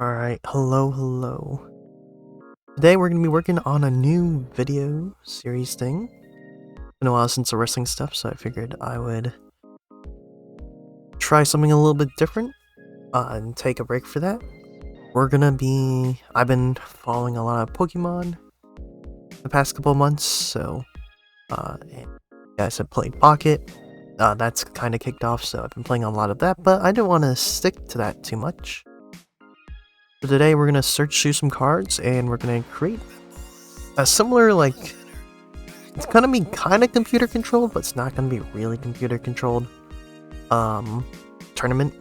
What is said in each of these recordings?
Alright, hello. Today we're going to be working on a new video series thing. It's been a while since the wrestling stuff, so I figured I would try something a little bit different and take a break for that. I've been following a lot of Pokemon the past couple of months, so I played Pocket. That's kind of kicked off, so I've been playing a lot of that, but I don't want to stick to that too much. So today we're going to search through some cards and we're going to create a similar, it's going to be kind of computer controlled, but it's not going to be really computer controlled tournament.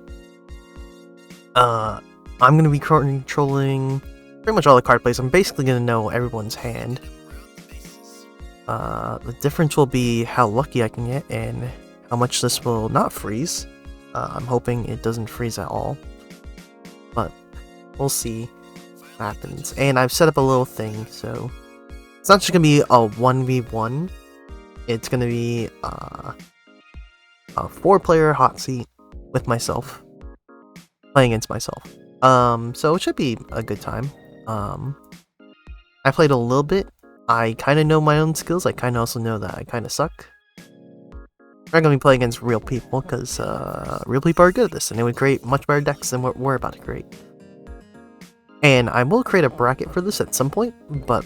I'm going to be controlling pretty much all the card plays. I'm basically going to know everyone's hand. The difference will be how lucky I can get and how much this will not freeze. I'm hoping it doesn't freeze at all, but we'll see what happens. And I've set up a little thing, so it's not just gonna be a 1v1. It's gonna be a 4-player hot seat with myself, playing against myself. So it should be a good time. I played a little bit. I kind of know my own skills. I kind of also know that I kind of suck. I'm not gonna be playing against real people because real people are good at this, and they would create much better decks than what we're about to create. And I will create a bracket for this at some point, but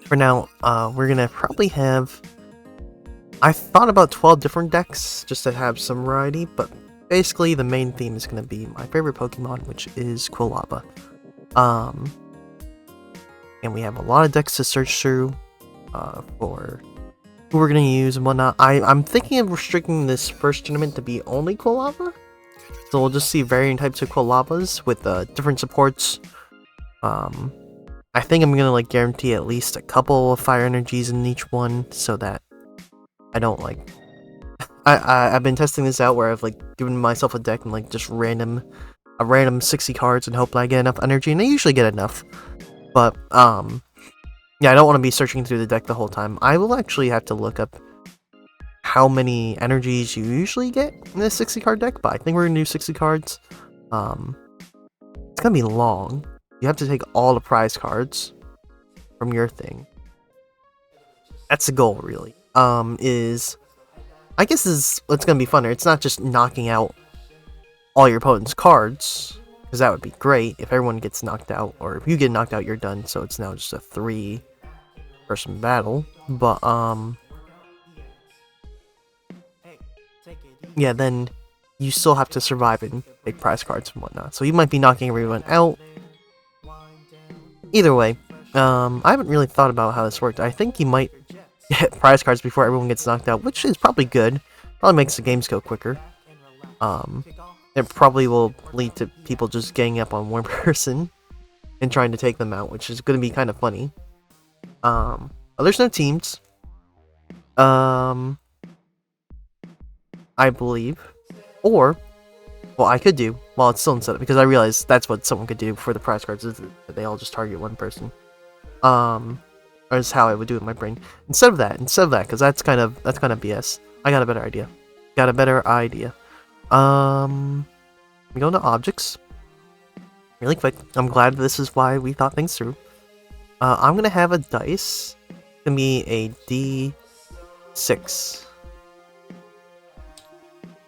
for now, we're gonna probably have... I thought about 12 different decks just to have some variety, but basically the main theme is gonna be my favorite Pokemon, which is Quilava. And we have a lot of decks to search through for who we're gonna use and whatnot. I'm thinking of restricting this first tournament to be only Quilava. So we'll just see varying types of Quilavas with different supports. I think I'm gonna guarantee at least a couple of fire energies in each one, so that I don't I've been testing this out where I've given myself a deck and just random 60 cards and hope that I get enough energy, and I usually get enough. But yeah, I don't want to be searching through the deck the whole time. I will actually have to look up how many energies you usually get in this 60 card deck, but I think we're gonna do 60 cards. It's gonna be long. You have to take all the prize cards from your thing. That's the goal, really. I guess is what's gonna be funner. It's not just knocking out all your opponent's cards, because that would be great if everyone gets knocked out, or if you get knocked out, you're done. So it's now just a 3-person battle. But yeah, then you still have to survive and take prize cards and whatnot. So you might be knocking everyone out. Either way, I haven't really thought about how this worked. I think you might get prize cards before everyone gets knocked out, which is probably good. Probably makes the games go quicker. It probably will lead to people just ganging up on one person and trying to take them out, which is going to be kind of funny. There's no teams. I believe. Or, well, I could do, while it's still in setup, because I realized that's what someone could do for the prize cards, is that they all just target one person. Or is how I would do it in my brain. Instead of that, because that's kind of BS. I got a better idea. We go into objects. Really quick. I'm glad this is why we thought things through. I'm gonna have a dice. It's gonna be a D6.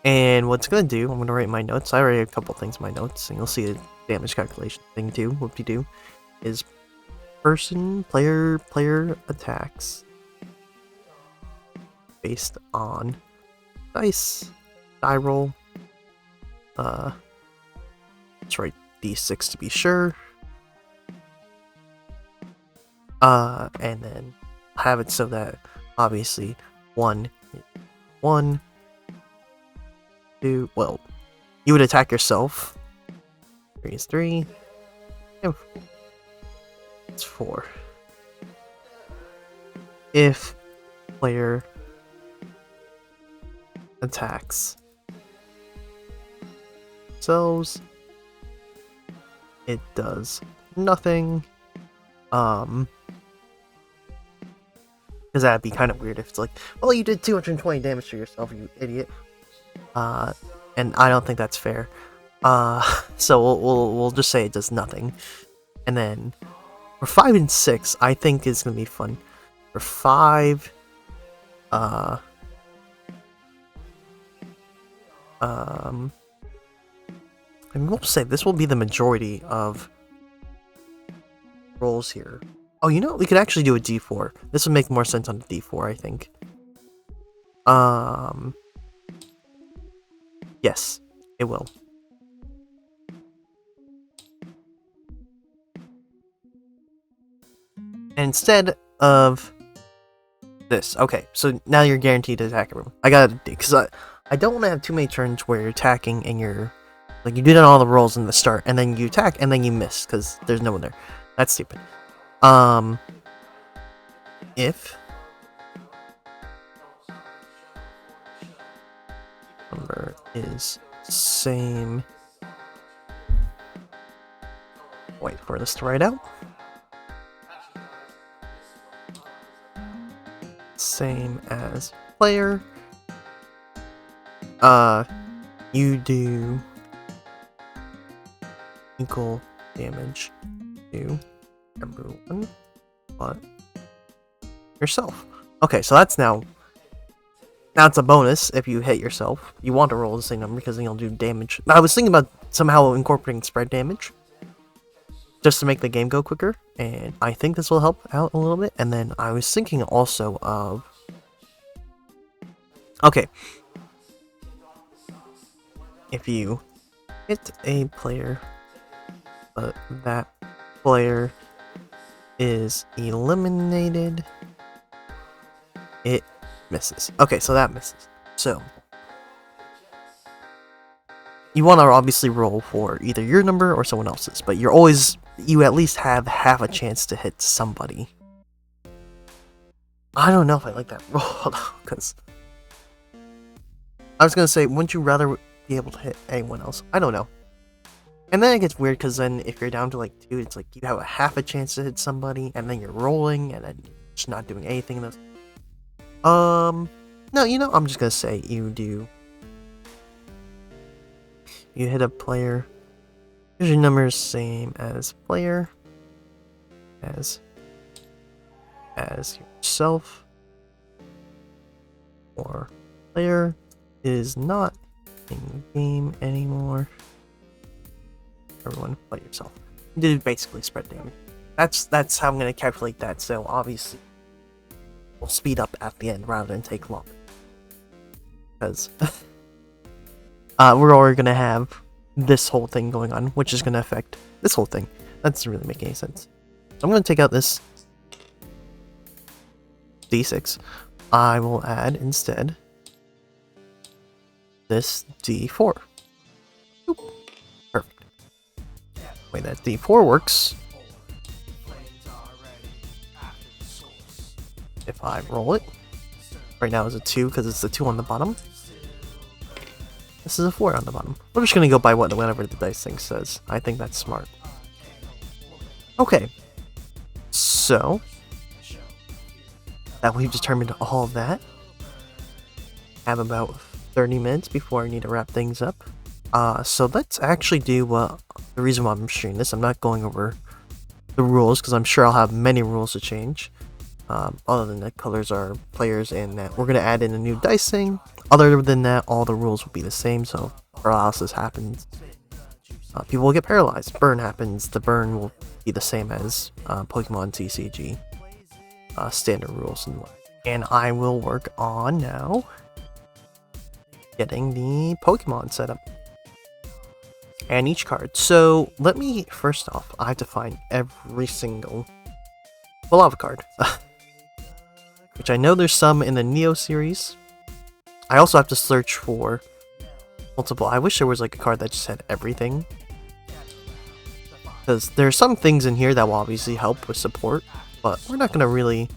And what's gonna do, I'm gonna write my notes. I already have a couple things in my notes, and you'll see a damage calculation thing too. What you do is player attacks based on dice, die roll. Let's write D6 to be sure. And then have it so that obviously 1 is 1. 2, well, you would attack yourself. 3 is 3. It's 4. If player attacks themselves, it does nothing. Because that'd be kind of weird if it's well, you did 220 damage to yourself, you idiot. And I don't think that's fair. So we'll just say it does nothing. And then for 5 and 6, I think is gonna be fun. For 5, I will say this will be the majority of rolls here. Oh, you know, we could actually do a D4. This would make more sense on the D4, I think. Yes, it will. And instead of this, okay, so now you're guaranteed to attack everyone. I gotta, because I don't want to have too many turns where you're attacking and you're, like, you did all the rolls in the start, and then you attack, and then you miss, because there's no one there. That's stupid. If number is same, wait for this to write out. Same as player, you do equal damage to everyone but yourself. Okay, so that's now it's a bonus if you hit yourself. You want to roll the same number because then you'll do damage. I was thinking about somehow incorporating spread damage just to make the game go quicker, and I think this will help out a little bit. And then I was thinking also of, okay, if you hit a player but that player is eliminated, it misses. Okay, so that misses. So you want to obviously roll for either your number or someone else's, but you at least have half a chance to hit somebody. I don't know if I like that roll, because I was gonna say, wouldn't you rather be able to hit anyone else? I don't know. And then it gets weird, because then if you're down to like 2, it's like you have a half a chance to hit somebody, and then you're rolling, and then you're just not doing anything. No, you know, I'm just gonna say you hit a player, here's your numbers, same as player, as yourself, or player is not in game anymore, everyone but yourself. You did basically spread damage. That's how I'm gonna calculate that, so obviously we'll speed up at the end rather than take long. Because we're already gonna have this whole thing going on, which is gonna affect this whole thing. That doesn't really make any sense. So I'm gonna take out this D6. I will add instead this D4. Oop. Perfect. The way that D4 works, if I roll it, right now is a 2 because it's the 2 on the bottom. This is a 4 on the bottom. We're just gonna go by whatever the dice thing says. I think that's smart. Okay, so that we've determined all of that. Have about 30 minutes before I need to wrap things up. So let's actually do the reason why I'm sharing this. I'm not going over the rules because I'm sure I'll have many rules to change. Other than that, colors are players, and that we're gonna add in a new dice thing. Other than that, all the rules will be the same. So paralysis happens, people will get paralyzed. Burn happens. The burn will be the same as Pokemon TCG standard rules and what. And I will work on now getting the Pokemon set up and each card. So let me first off, I have to find every single Quilava card. Which I know there's some in the Neo series. I also have to search for multiple. I wish there was like a card that just had everything. Because there are some things in here that will obviously help with support. But we're not gonna really...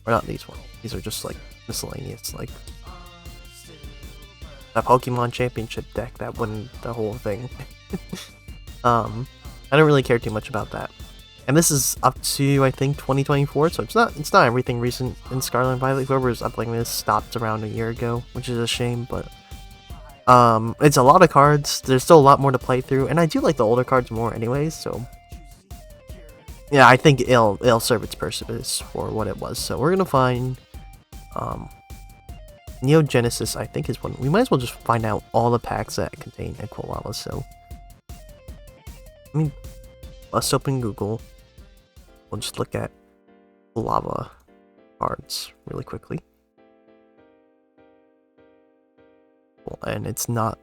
We're not these ones. These are just like miscellaneous. Like a Pokemon Championship deck that won the whole thing. I don't really care too much about that. And this is up to, I think, 2024, so it's not everything recent in Scarlet and Violet. Whoever's uploading this stopped around a year ago, which is a shame, but It's a lot of cards. There's still a lot more to play through, and I do like the older cards more anyways, so yeah, I think it'll serve its purpose for what it was. So we're gonna find Neo Genesis, I think, is one. We might as well just find out all the packs that contain a Quilava. So let me bust open Google. We'll just look at Quilava cards really quickly. And it's not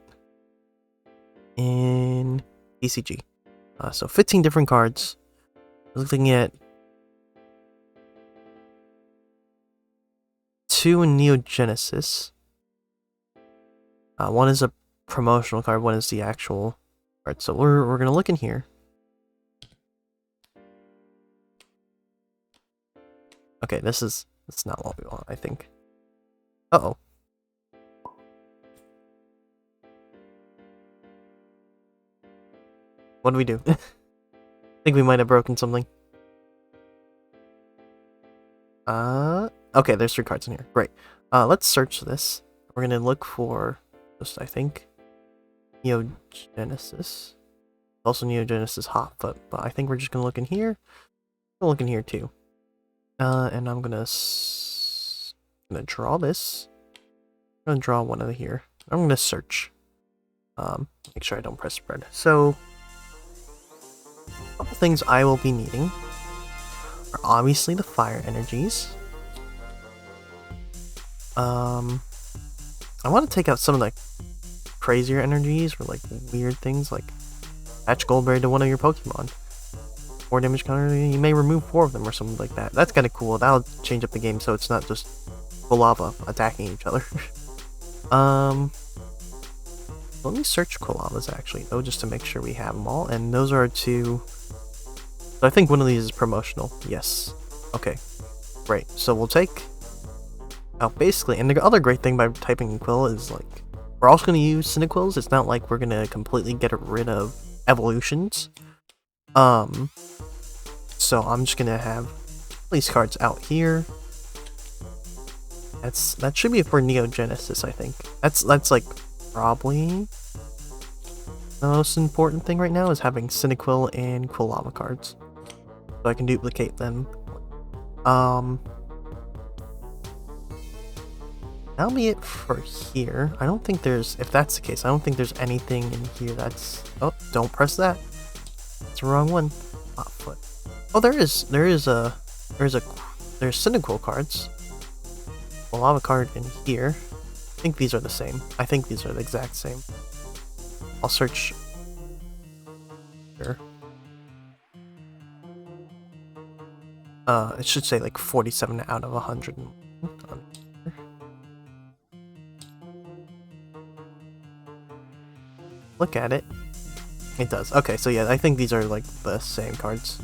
in TCG. So 15 different cards. Looking at 2 in Neo Genesis. One is a promotional card, one is the actual card. So we're gonna look in here. Okay, that's not what we want, I think. Uh-oh. What do we do? I think we might have broken something. Okay, there's 3 cards in here. Great. Let's search this. We're gonna look for just, I think, Neo Genesis. Also Neo Genesis Hot, but I think we're just gonna look in here. We'll look in here too. And I'm gonna draw this. I'm gonna draw one over here. I'm gonna search. Make sure I don't press spread. So, a couple things I will be needing are obviously the fire energies. I want to take out some of the crazier energies or like weird things, like attach Goldberry to one of your Pokemon. 4 damage counter, you may remove 4 of them or something like that. That's kind of cool. That'll change up the game so it's not just Quilava attacking each other. Let me search Quilavas actually though, just to make sure we have them all. And those are 2. So I think one of these is promotional. Yes. Okay. Great. So we'll take out basically, and the other great thing by typing in Quill is like we're also going to use Cyndaquils. It's not like we're going to completely get rid of evolutions. So I'm just gonna have these cards out here. That should be for Neo Genesis, I think. That's like probably the most important thing right now is having Cyndaquil and Quilava cards, so I can duplicate them. That'll be it for here. I don't think there's, if that's the case, I don't think there's anything in here that's, oh, don't press that. That's the wrong one. Hot foot. Oh, there's Cyndaquil cards. A lava card in here. I think these are the same. I think these are the exact same. I'll search here. It should say like 47 out of 100. Look at it. It does. Okay, so yeah, I think these are like the same cards.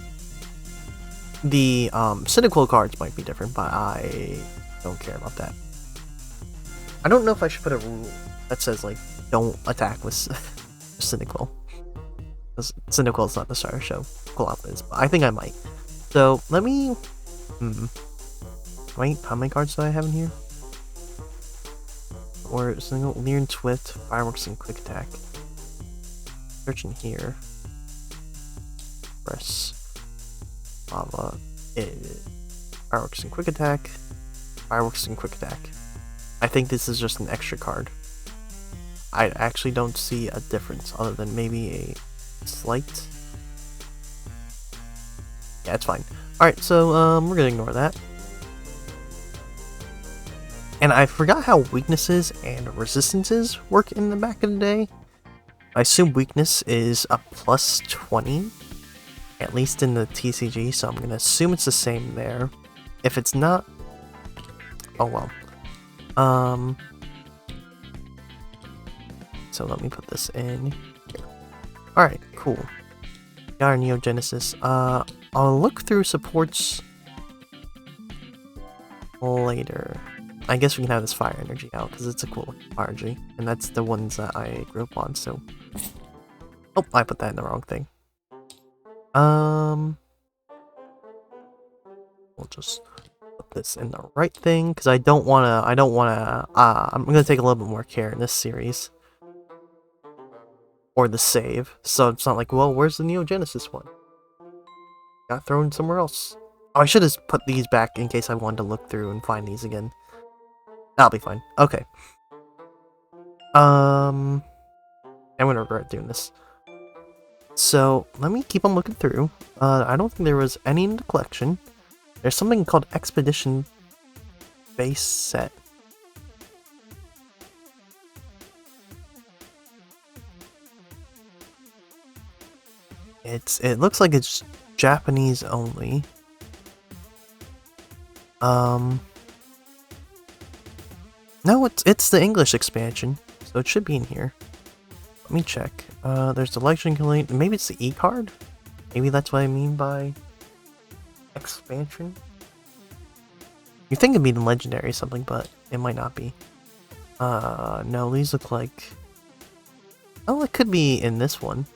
The Cyndaquil cards might be different, but I don't care about that. I don't know if I should put a rule that says like don't attack with Cyndaquil. Because Cyndaquil is not the starter show. Quilava is, but I think I might. So let me. Wait, how many cards do I have in here? Or single Leer and Swift, Fireworks and Quick Attack. Search in here. Press lava. Fireworks and Quick Attack. Fireworks and Quick Attack. I think this is just an extra card. I actually don't see a difference other than maybe a slight. Yeah, it's fine. Alright, so we're gonna ignore that. And I forgot how weaknesses and resistances work in the back of the day. I assume weakness is a plus 20, at least in the TCG, so I'm going to assume it's the same there. If it's not, oh well. So let me put this in here. Alright, cool. Got our Neo Genesis. I'll look through supports later. I guess we can have this fire energy out because it's a cool fire energy, and that's the ones that I grew up on. So, oh, I put that in the wrong thing. We'll just put this in the right thing because I don't wanna. I'm gonna take a little bit more care in this series. or the save. So it's not like, well, where's the Neo Genesis one? Got thrown somewhere else. Oh, I should have put these back in case I wanted to look through and find these again. That'll be fine. Okay. I'm gonna regret doing this. So, let me keep on looking through. I don't think there was any in the collection. There's something called Expedition Base Set. It looks like it's Japanese only. No, it's the English expansion, so it should be in here. Let me check. There's the Legendary. Maybe it's the E-card? Maybe that's what I mean by expansion? You think it'd be the Legendary or something, but it might not be. No, these look like... Oh, it could be in this one.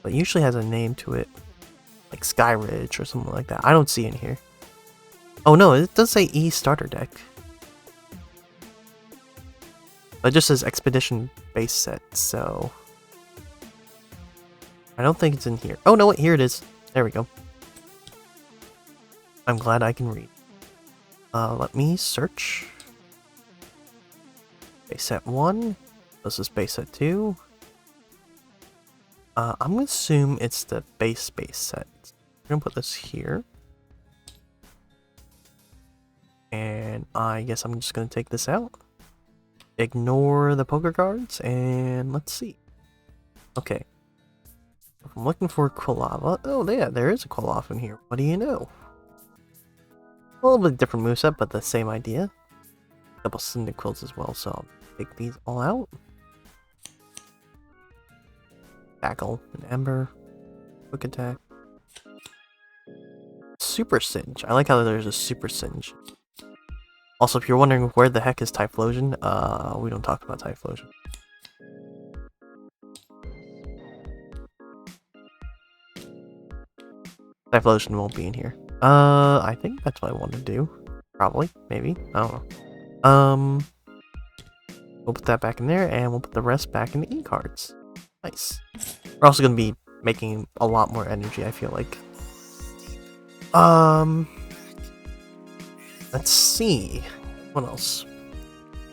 But it usually has a name to it. Like Sky Ridge or something like that. I don't see it in here. Oh no, it does say E starter deck. But it just says Expedition Base Set, so... I don't think it's in here. Oh no, wait, here it is. There we go. I'm glad I can read. Let me search. Base Set 1. This is Base Set 2. I'm gonna assume it's the base set. I'm gonna put this here. And I guess I'm just gonna take this out. Ignore the poker cards, and let's see. Okay. If I'm looking for Quilava. Oh, yeah, there is a Quilava in here. What do you know? A little bit different moveset, but the same idea. Couple Cyndaquils as well, so I'll take these all out. Tackle, an Ember, Quick Attack. Super Singe. I like how there's a Super Singe. Also, if you're wondering where the heck is Typhlosion, we don't talk about Typhlosion. Typhlosion won't be in here. I think that's what I want to do. Probably, maybe, I don't know. We'll put that back in there, and we'll put the rest back in the E-cards. Nice. We're also going to be making a lot more energy, I feel like. Let's see. What else?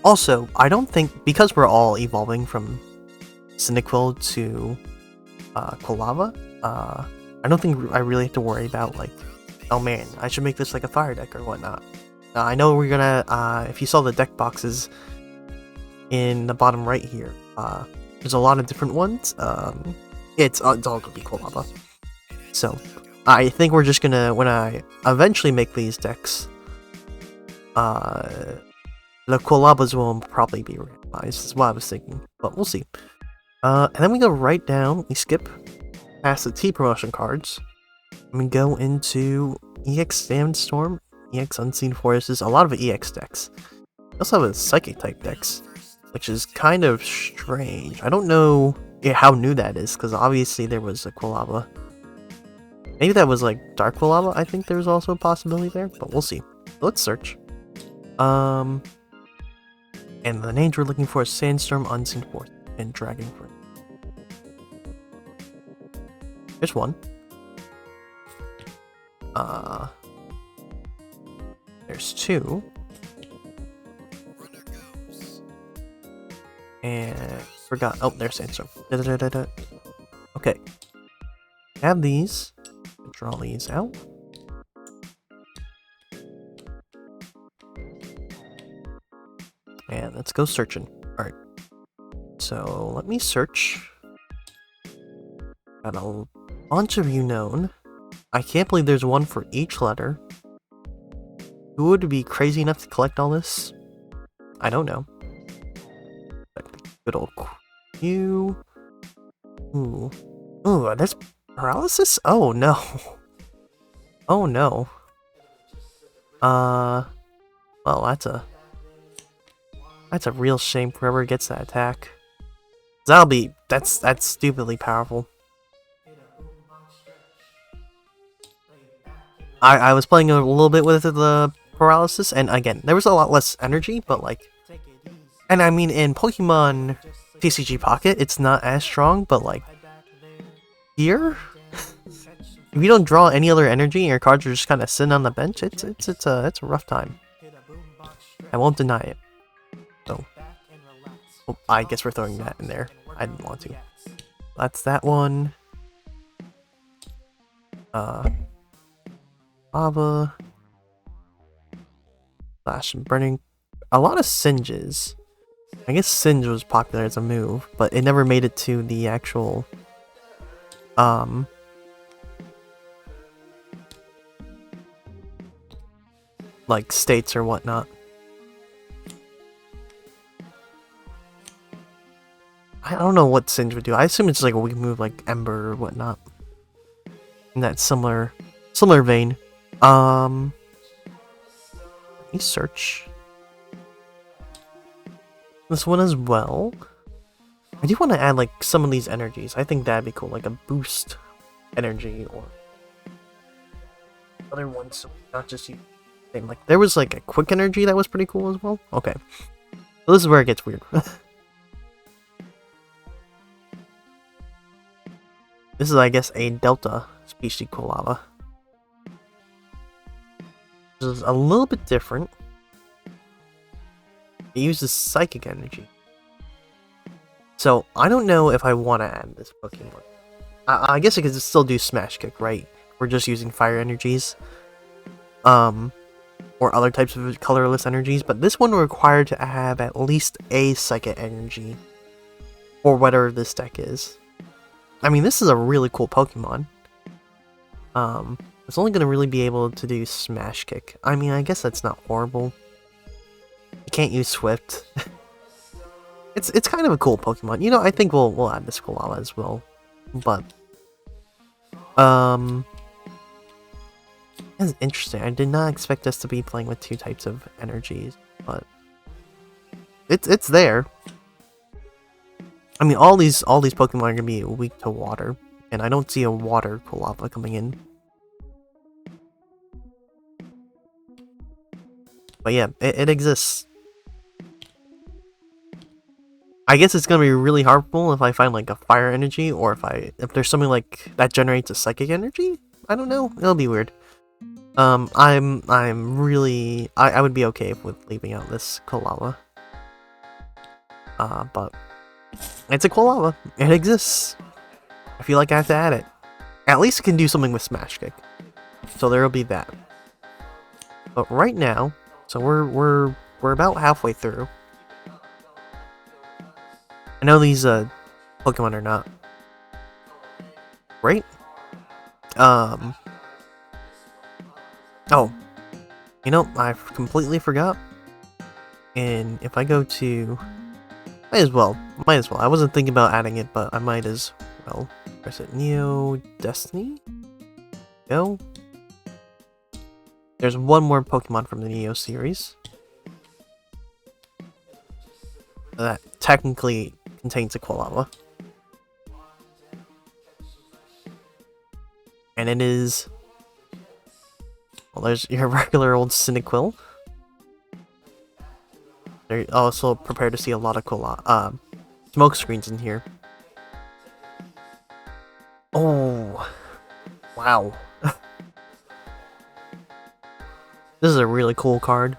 Also, I don't think, because we're all evolving from Cyndaquil to Quilava, I don't think I really have to worry about, like, oh man, I should make this like a fire deck or whatnot. I know we're gonna, if you saw the deck boxes in the bottom right here, there's a lot of different ones. It's all gonna be Quilava. So, I think we're just gonna, when I eventually make these decks, the Quilavas will probably be randomized, is what I was thinking, but we'll see. And then we go right down, we skip past the T promotion cards, and we go into EX Sandstorm, EX Unseen Forests, a lot of EX decks. We also have a Psychic type decks, which is kind of strange. I don't know how new that is, because obviously there was a Quilava. Maybe that was like Dark Quilava, I think there's also a possibility there, but we'll see. Let's search. And the names we're looking for is Sandstorm, Unseen Forest, and Dragonfruit. There's one. There's two. And forgot. Oh, there's Sandstorm. Okay. Have these. Draw these out. And let's go searching. Alright. So let me search. Got a bunch of known. I can't believe there's one for each letter. Who would be crazy enough to collect all this? I don't know. Good old Q. Ooh. Ooh, there's paralysis? Oh no. Oh no. Well, that's a real shame for whoever gets that attack. That's stupidly powerful. I was playing a little bit with the paralysis, and again, there was a lot less energy, but like, and I mean, in Pokemon TCG Pocket, it's not as strong, but like here, if you don't draw any other energy and your cards are just kind of sitting on the bench, it's a rough time. I won't deny it. So, oh, I guess we're throwing that in there. I didn't want to. That's that one. Lava. Slash and burning. A lot of Singes. I guess Singe was popular as a move, but it never made it to the actual like states or whatnot. I don't know what Singe would do. I assume it's like a weak move like Ember or whatnot. In that similar vein. Let me search this one as well. I do want to add like some of these energies. I think that'd be cool, like a boost energy or other ones, so not just you. Like there was like a quick energy that was pretty cool as well. Okay, so this is where it gets weird. This is, I guess, a Delta species Quilava. This is a little bit different. It uses psychic energy. So, I don't know if I want to add this Pokemon. I guess I could still do Smash Kick, right? We're just using fire energies. Or other types of colorless energies, but this one required to have at least a psychic energy. Or whatever this deck is. I mean, this is a really cool Pokemon. It's only going to really be able to do Smash Kick. I mean, I guess that's not horrible. You can't use Swift. It's kind of a cool Pokemon. You know, I think we'll add this Quilava as well. But that's interesting. I did not expect us to be playing with two types of energies, but it's there. I mean, all these Pokemon are gonna be weak to water, and I don't see a water Quilava coming in. But yeah, it exists. I guess it's gonna be really harmful if I find like a fire energy, or if there's something like that generates a psychic energy. I don't know. It'll be weird. I'm really I would be okay with leaving out this Quilava. But it's a Quilava. It exists. I feel like I have to add it. At least it can do something with Smash Kick. So there'll be that. But right now, so we're about halfway through. I know these Pokemon are not great. Oh, you know, I completely forgot. And if I go to, might as well. I wasn't thinking about adding it, but I might as well. Press it. Neo Destiny. Go. There's one more Pokemon from the Neo series that technically contains a Quilava, and it is. Well, there's your regular old Cyndaquil. They're also prepared to see a lot of smoke screens in here. Oh, wow. This is a really cool card.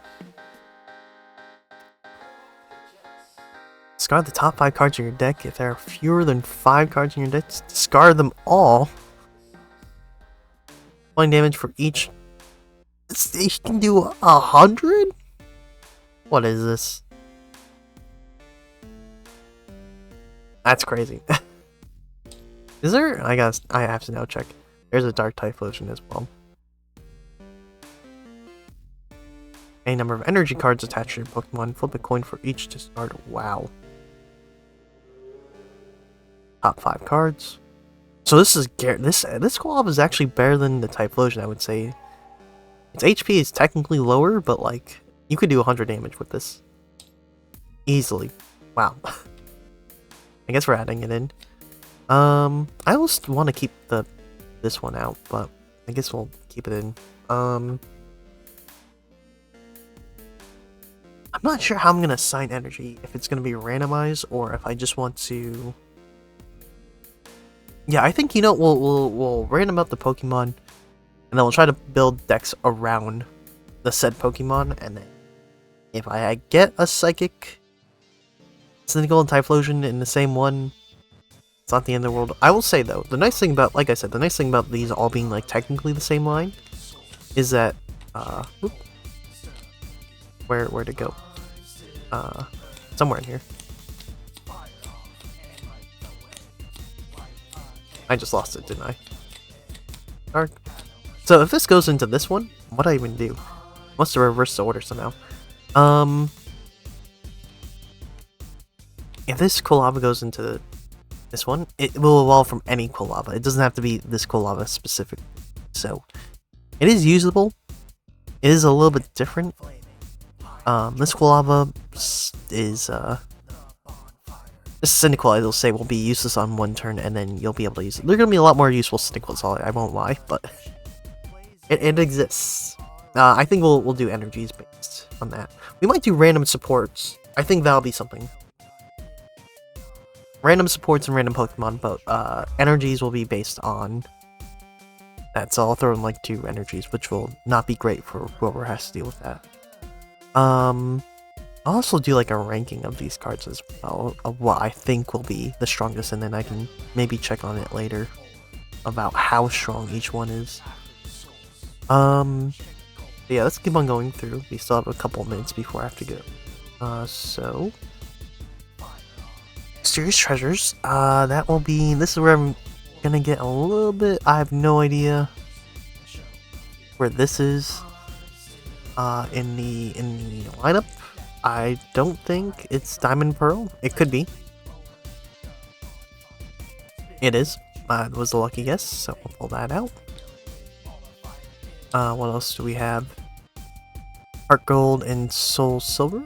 Discard the top 5 cards in your deck. If there are fewer than 5 cards in your deck, discard them all. Applying damage for each. This can do 100? What is this? That's crazy. Is there? I have to now check. There's a Dark Typhlosion as well. A number of energy cards attached to your Pokemon. Flip a coin for each discard. Wow. Top 5 cards. So this Quilava is actually better than the Typhlosion, I would say. Its HP is technically lower, but like you could do 100 damage with this easily. Wow. I guess we're adding it in. I almost want to keep this one out, but I guess we'll keep it in. I'm not sure how I'm gonna assign energy, if it's gonna be randomized or if I just want to. Yeah, I think, you know, we'll random out the Pokemon, and then we'll try to build decks around the said Pokemon, and then if I get a Psychic, Cynical, and Typhlosion in the same one, it's not the end of the world. I will say though, the nice thing about, like I said, the nice thing about these all being like technically the same line is that, where'd it go? Somewhere in here. I just lost it, didn't I? Dark. So if this goes into this one, what do I even do? Must have reversed the order somehow. If this Quilava goes into this one, it will evolve from any Quilava. It doesn't have to be this Quilava specific. So it is usable. It is a little bit different. This Quilava is this Cynical, I will say, will be useless on one turn, and then you'll be able to use it. There are going to be a lot more useful Cynicals, I won't lie, but it exists. I think we'll do energies based on that. We might do random supports. I think that'll be something. Random supports and random Pokemon, but energies will be based on that. So I'll throw in like 2 energies, which will not be great for whoever has to deal with that. I'll also do like a ranking of these cards as well, of what I think will be the strongest, and then I can maybe check on it later about how strong each one is. Yeah, let's keep on going through. We still have a couple minutes before I have to go. So Mysterious Treasures, that will be, this is where I'm gonna get a little bit, I have no idea where this is in the lineup. I don't think it's Diamond Pearl. It could be. It is. It was a lucky guess, so we'll pull that out. What else do we have? Heart Gold and Soul Silver?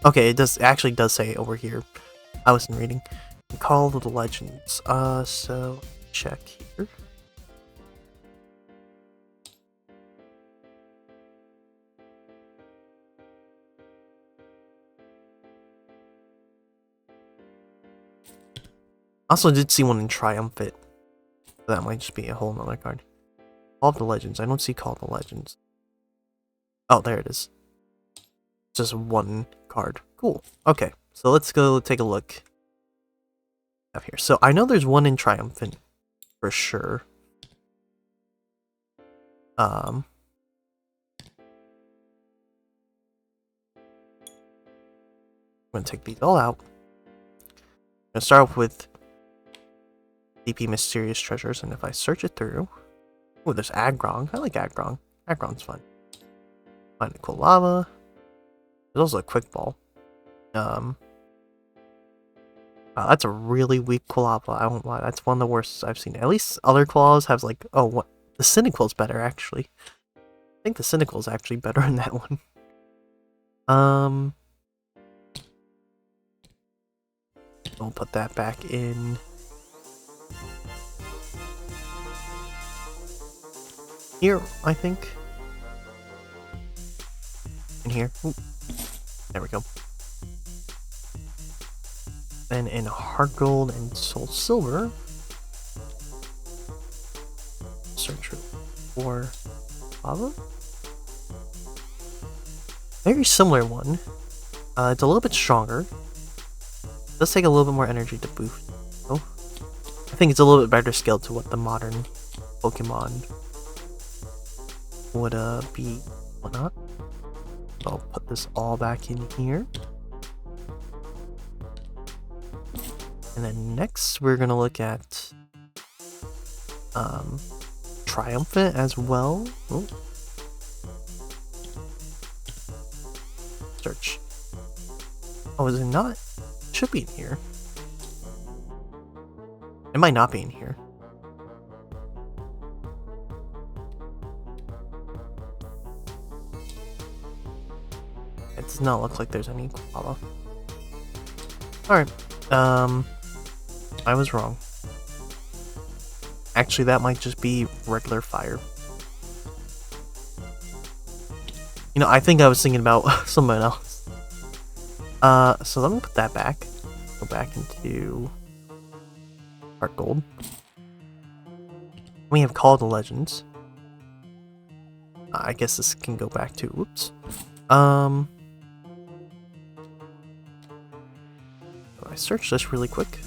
Okay, it actually does say over here. I wasn't reading. Call of the Legends. So check here. Also did see one in Triumphant. That might just be a whole nother card. Call of the Legends. I don't see Call of the Legends. Oh, there it is. Just one card. Cool. Okay, so let's go take a look up here. So I know there's one in Triumphant for sure. I'm gonna take these all out. I'm gonna start off with DP Mysterious Treasures, and if I search it through, oh, there's Aggron. I like Aggron. Aggron's fun. Find a Quilava. There's also a Quick Ball. Wow, that's a really weak Quilava. I won't lie. That's one of the worst I've seen. At least other Quilavas have like, oh, what? The Cynical's better actually. I think the Cynical's actually better in that one. We'll put that back in. Here, I think. In here. Ooh. There we go. Then in Heart Gold and Soul Silver, search for lava. Very similar one. It's a little bit stronger. It does take a little bit more energy to boost. Oh, I think it's a little bit better scaled to what the modern Pokemon would be, whatnot. So I'll put this all back in here. And then next we're gonna look at Triumphant as well. Oh. Search. Oh, is it not? It should be in here. It might not be in here. It does not look like there's any Quilava. Alright. I was wrong. Actually, that might just be regular fire. You know, I think I was thinking about someone else. So let me put that back. Go back into Heart Gold. We have Call to Legends. I guess this can go back to, whoops. I search this really quick.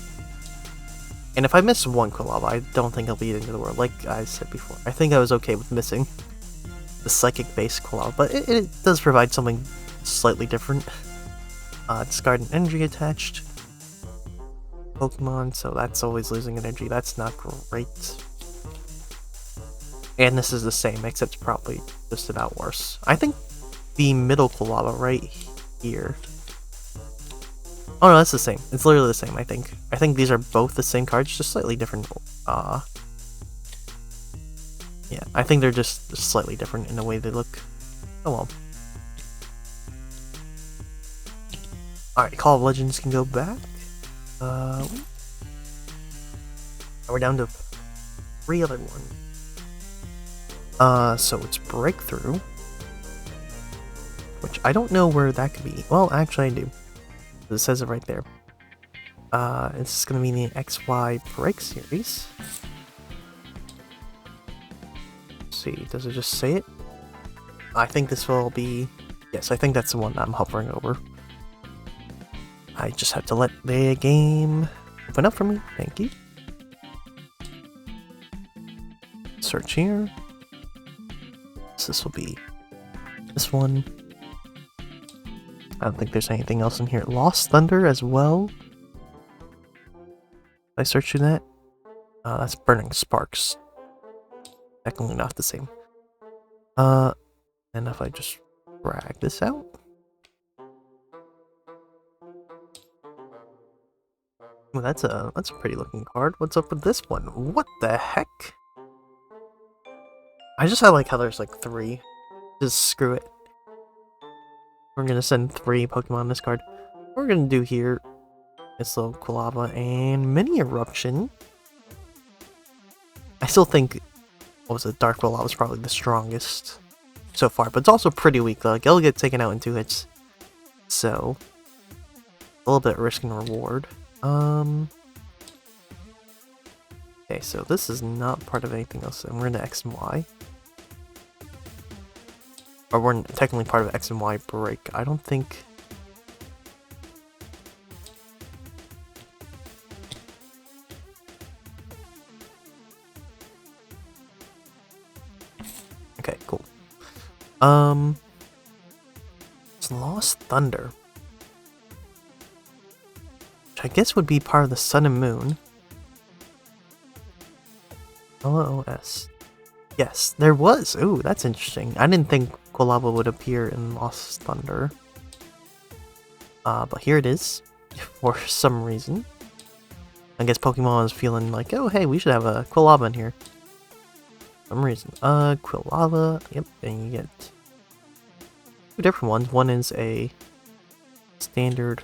And if I miss one Quilava, I don't think I'll be the end of the world. Like I said before, I think I was okay with missing the psychic-based Quilava, but it does provide something slightly different. Discard an energy attached Pokemon, so that's always losing energy. That's not great. And this is the same, except probably just about worse. I think the middle Quilava right here. Oh no, that's the same. It's literally the same, I think. I think these are both the same cards, just slightly different. Yeah, I think they're just slightly different in the way they look. Oh well. Alright, Call of Legends can go back. We're down to 3 other ones. So it's Breakthrough. Which I don't know where that could be. Well, actually I do. It says it right there. It's gonna be the XY Break series. Let's see, does it just say it? I think this will be... Yes, I think that's the one I'm hovering over. I just have to let the game open up for me. Thank you. Search here. So this will be this one. I don't think there's anything else in here. Lost Thunder as well. Did I search through that? That's Burning Sparks. Definitely not the same. And if I just drag this out. Well, that's a pretty looking card. What's up with this one? What the heck? I just like how there's like 3. Just screw it. We're gonna send 3 Pokemon on this card. What we're gonna do here is little Quilava and Mini Eruption. I still think, what was it, Dark Quilava was probably the strongest so far, but it's also pretty weak. Like, it'll get taken out in 2 hits. So, a little bit of risk and reward. Okay, so this is not part of anything else, and we're into X and Y. Or we're technically part of X and Y break. I don't think... Okay, cool. It's Lost Thunder. Which I guess would be part of the Sun and Moon. LOS. Yes, there was. Ooh, that's interesting. I didn't think Quilava would appear in Lost Thunder. But here it is. For some reason. I guess Pokemon is feeling like, oh hey, we should have a Quilava in here. For some reason. Quilava. Yep, and you get 2 different ones. One is a standard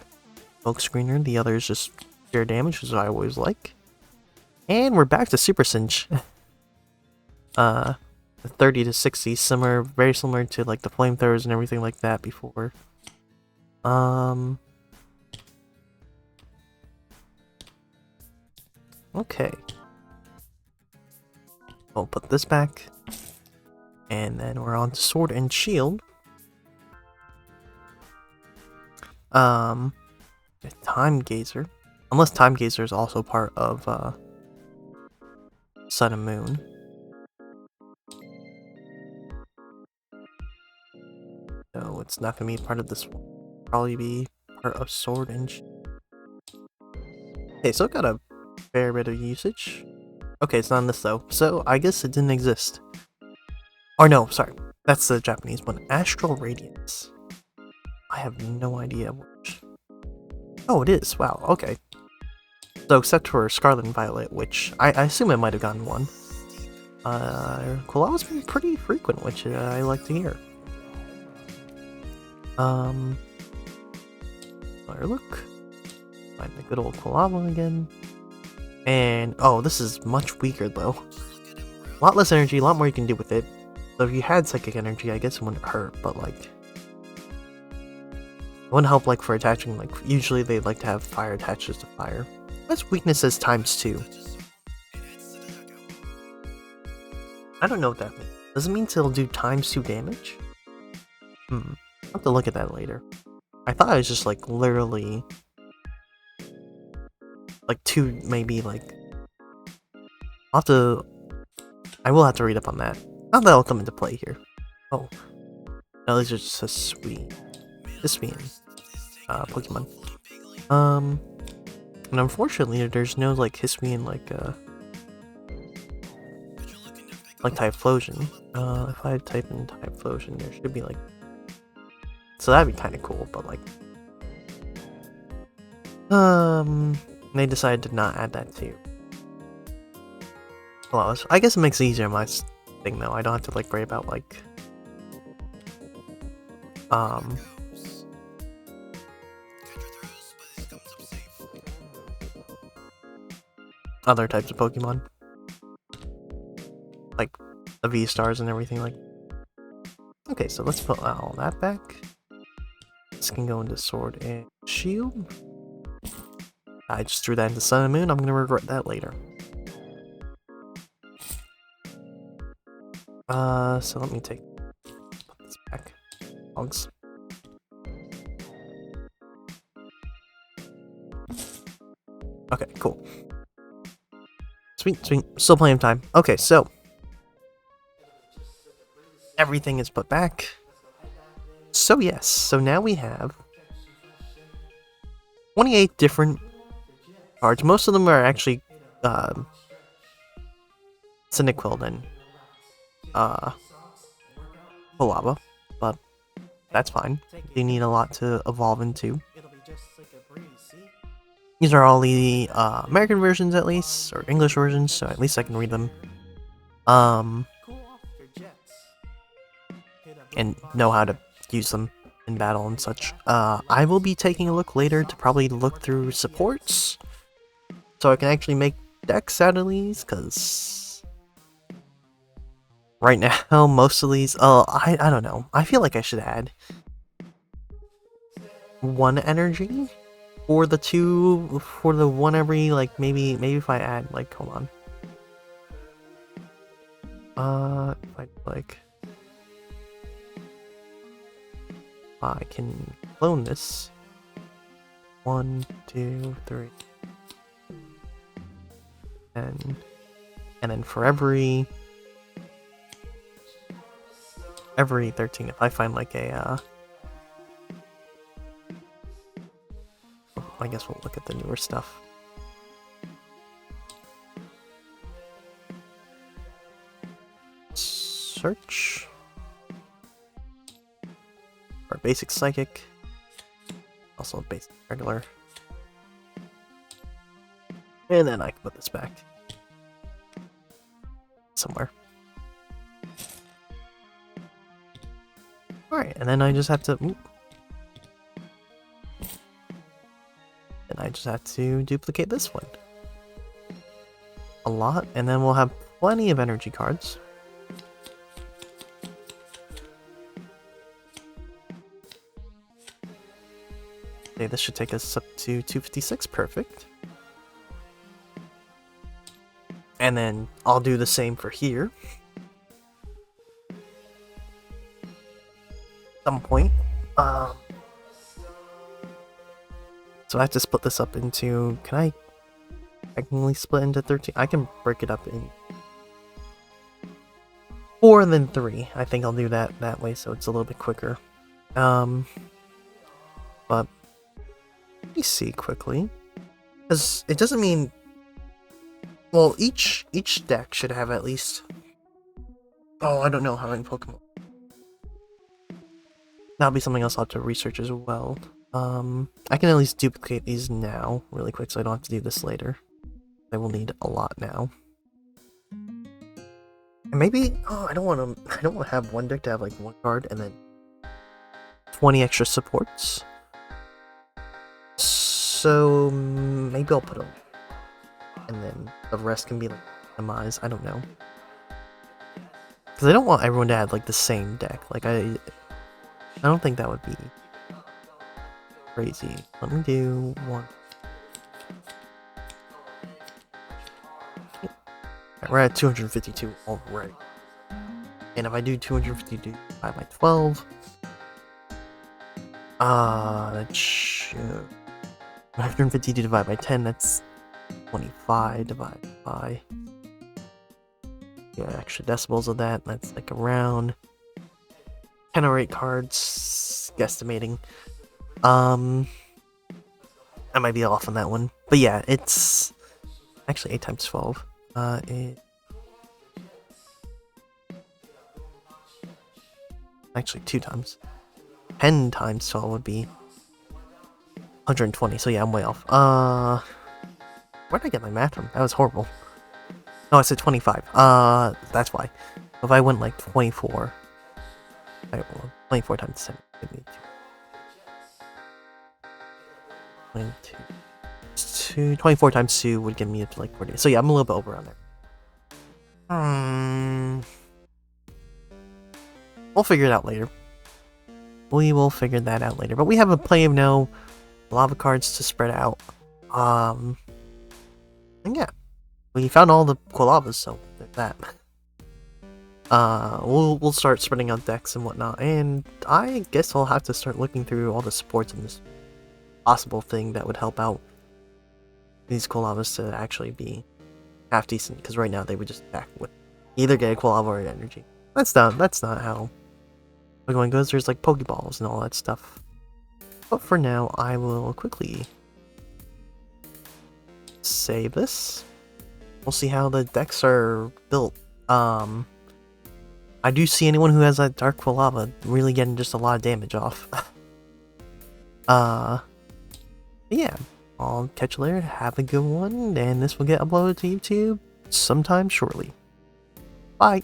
smoke screener. The other is just pure damage, which I always like. And we're back to Super Cinch. The 30 to 60, similar, very similar to like the flamethrowers and everything like that before. Okay. I'll put this back. And then we're on to Sword and Shield. Time Gazer. Unless Time Gazer is also part of Sun and Moon. No, it's not gonna be part of this one. Probably be part of Sword and Shield. Okay, so it got a fair bit of usage. Okay, it's not on this though, so I guess it didn't exist. Or no, sorry, that's the Japanese one. Astral Radiance. I have no idea which. Oh, it is. Wow, okay. So except for Scarlet and Violet, which I assume it might have gotten one. Quilava's been pretty frequent, which I like to hear. Fire look. Find the good old Quilava again. And, oh, this is much weaker though. A lot less energy, a lot more you can do with it. So if you had Psychic Energy, I guess it wouldn't hurt, but like... wouldn't help like for attaching, like usually they like to have fire attaches to fire. That's weaknesses ×2. I don't know what that means. Does it mean it'll do ×2 damage? I'll have to look at that later. I thought it was just like literally like 2, maybe like I will have to read up on that. Not that it'll come into play here. Oh. No, these are just Hisuian Pokemon. And unfortunately there's no like Hisuian like Typhlosion. If I type in Typhlosion, there should be like, so that'd be kind of cool, but like they decided to not add that too. Well, I guess it makes it easier in my thing though. I don't have to like worry about like other types of Pokemon, like the V-Stars and everything like. Okay, so let's put all that back. This can go into Sword and Shield. I just threw that into Sun and Moon. I'm gonna regret that later. So let me put this back. Hogs. Okay, cool. Sweet. Still plenty of time. Okay, so everything is put back. So yes, so now we have 28 different cards. Most of them are actually Cyndaquil and Quilava, but that's fine. They need a lot to evolve into. These are all the American versions at least, or English versions, so at least I can read them. And know how to use them in battle and such. I will be taking a look later to probably look through supports, so I can actually make decks out of these, because right now most of these, I don't know. I feel like I should add 1 energy for the 2, for the 1 every, like maybe if I add like, hold on. If I like, I can clone this. 1, 2, 3. And then for every 13, if I find like a I guess we'll look at the newer stuff. Search for basic psychic, also basic regular, and then I can put this back somewhere. Alright, and then I just have to duplicate this one a lot, and then we'll have plenty of energy cards. Okay, this should take us up to 256, perfect. And then I'll do the same for here. At some point. So I have to split this up into, can I technically split into 13? I can break it up in 4 and then 3. I think I'll do that way so it's a little bit quicker. But let me see quickly. Because it doesn't mean, well, each deck should have at least, I don't know how many Pokemon. That'll be something else I'll have to research as well. I can at least duplicate these now really quick so I don't have to do this later. I will need a lot now. And maybe, I don't want to have one deck to have like 1 card and then 20 extra supports. So maybe I'll put them, and then the rest can be like minimized. I don't know, because I don't want everyone to have like the same deck. Like I don't think that would be crazy. Let me do one. We're at 252 already. And if I do 252 divided by 12, that's 152 divided by 10, that's 25 divided by, yeah, extra decimals of that, that's like around 10 or 8 cards, guesstimating. I might be off on that one, but yeah, it's actually 8 times 12. Actually 2 times. 10 times 12 would be 120, so yeah, I'm way off. Where did I get my math from? That was horrible. No, I said 25. That's why. If I went like 24, 24 times 10, give me 24 times 2 would give me up to like 40. So yeah, I'm a little bit over on there. We'll figure it out later. We will figure that out later. But we have a plenty of no lava cards to spread out. And yeah. We found all the Quilavas, so there's that. We'll start spreading out decks and whatnot, and I guess I'll have to start looking through all the supports and this possible thing that would help out these Quilavas to actually be half decent, because right now they would just attack with either get a Quilava or an energy. That's not how Pokemon goes. There's like Pokeballs and all that stuff. But for now, I will quickly save this. We'll see how the decks are built. I do see anyone who has that Dark Quilava really getting just a lot of damage off. Yeah, I'll catch you later. Have a good one, and this will get uploaded to YouTube sometime shortly. Bye!